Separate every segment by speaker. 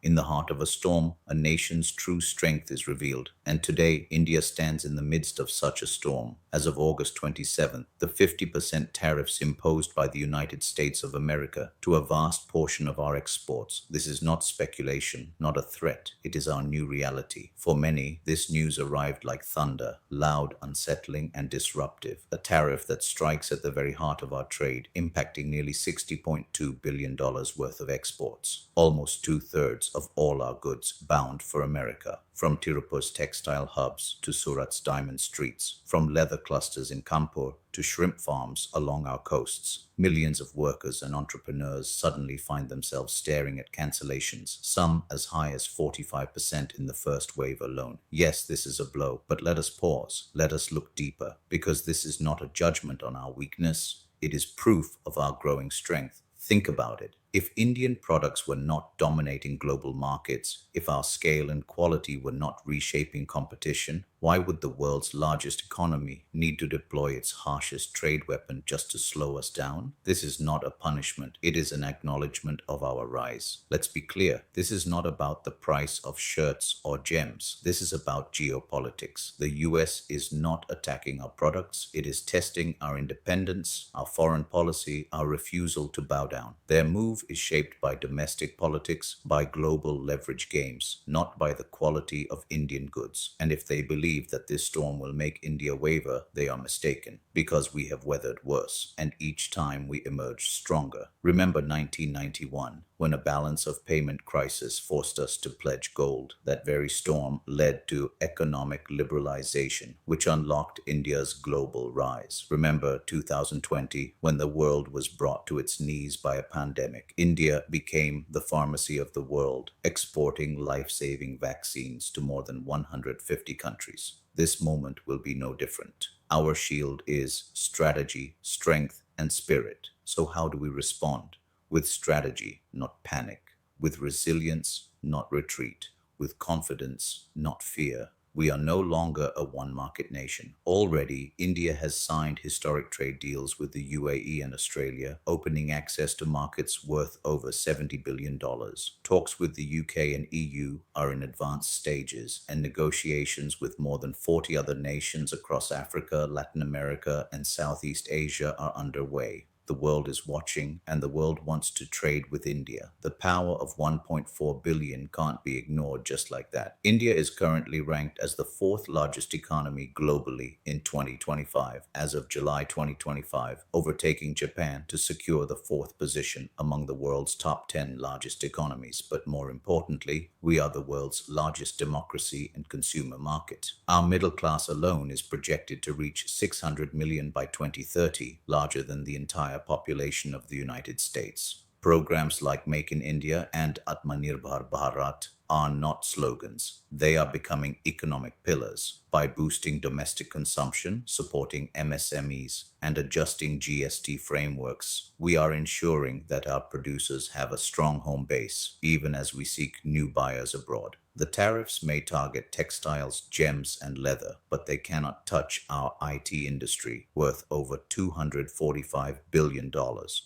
Speaker 1: In the heart of a storm, a nation's true strength is revealed, and today India stands in the midst of such a storm. As of August 27th, the 50% tariffs imposed by the United States of America to a vast portion of our exports. This is not speculation, not a threat, it is our new reality. For many, this news arrived like thunder, loud, unsettling, and disruptive. A tariff that strikes at the very heart of our trade, impacting nearly $60.2 billion worth of exports, almost two-thirds of all our goods bound for America, from Tirupur's textile hubs to Surat's diamond streets, from leather clusters in Kanpur to shrimp farms along our coasts. Millions of workers and entrepreneurs suddenly find themselves staring at cancellations, some as high as 45% in the first wave alone. Yes, this is a blow, but let us pause, let us look deeper, because this is not a judgment on our weakness, it is proof of our growing strength. Think about it. If Indian products were not dominating global markets, if our scale and quality were not reshaping competition, why would the world's largest economy need to deploy its harshest trade weapon just to slow us down? This is not a punishment, it is an acknowledgement of our rise. Let's be clear, this is not about the price of shirts or gems. This is about geopolitics. The US is not attacking our products, it is testing our independence, our foreign policy, our refusal to bow down. Their move is shaped by domestic politics, by global leverage games, not by the quality of Indian goods. And if they believe that this storm will make India waver, they are mistaken, because we have weathered worse, and each time we emerge stronger. Remember 1991, when a balance of payment crisis forced us to pledge gold. That very storm led to economic liberalization, which unlocked India's global rise. Remember 2020, when the world was brought to its knees by a pandemic. India became the pharmacy of the world, exporting life-saving vaccines to more than 150 countries. This moment will be no different. Our shield is strategy, strength, and spirit. So how do we respond? With strategy, not panic. With resilience, not retreat. With confidence, not fear. We are no longer a one-market nation. Already, India has signed historic trade deals with the UAE and Australia, opening access to markets worth over $70 billion. Talks with the UK and EU are in advanced stages, and negotiations with more than 40 other nations across Africa, Latin America, and Southeast Asia are underway. The world is watching, and the world wants to trade with India. The power of 1.4 billion can't be ignored just like that. India is currently ranked as the fourth largest economy globally in 2025, as of July 2025, overtaking Japan to secure the fourth position among the world's top 10 largest economies. But more importantly, we are the world's largest democracy and consumer market. Our middle class alone is projected to reach 600 million by 2030, larger than the entire population of the United States. Programs like Make in India and Atmanirbhar Bharat are not slogans. They are becoming economic pillars. By boosting domestic consumption, supporting MSMEs, and adjusting GST frameworks, we are ensuring that our producers have a strong home base, even as we seek new buyers abroad. The tariffs may target textiles, gems, and leather, but they cannot touch our IT industry, worth over $245 billion,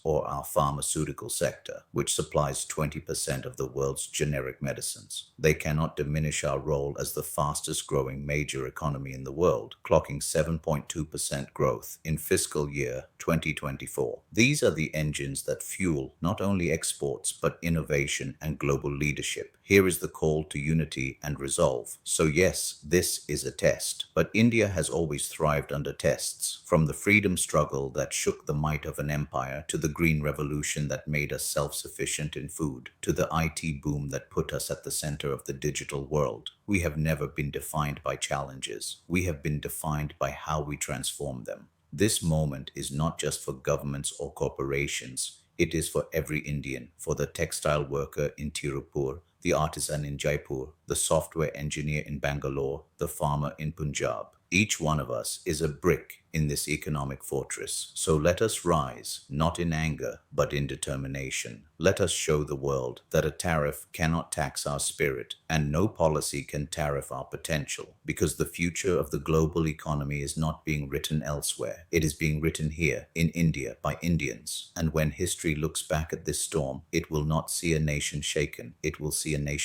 Speaker 1: or our pharmaceutical sector, which supplies 20% of the world's generic medicines. They cannot diminish our role as the fastest growing major economy in the world, clocking 7.2% growth in fiscal year 2024. These are the engines that fuel not only exports, but innovation and global leadership. Here is the call to unity and resolve. So yes, this is a test, but India has always thrived under tests. From the freedom struggle that shook the might of an empire, to the green revolution that made us self-sufficient in food, to the IT boom that put us at the center of the digital world, we have never been defined by challenges. We have been defined by how we transform them. This moment is not just for governments or corporations. It is for every Indian, for the textile worker in Tirupur, the artisan in Jaipur, the software engineer in Bangalore, the farmer in Punjab. Each one of us is a brick in this economic fortress. So let us rise, not in anger, but in determination. Let us show the world that a tariff cannot tax our spirit, and no policy can tariff our potential, because the future of the global economy is not being written elsewhere. It is being written here, in India, by Indians. And when history looks back at this storm, it will not see a nation shaken. It will see a nation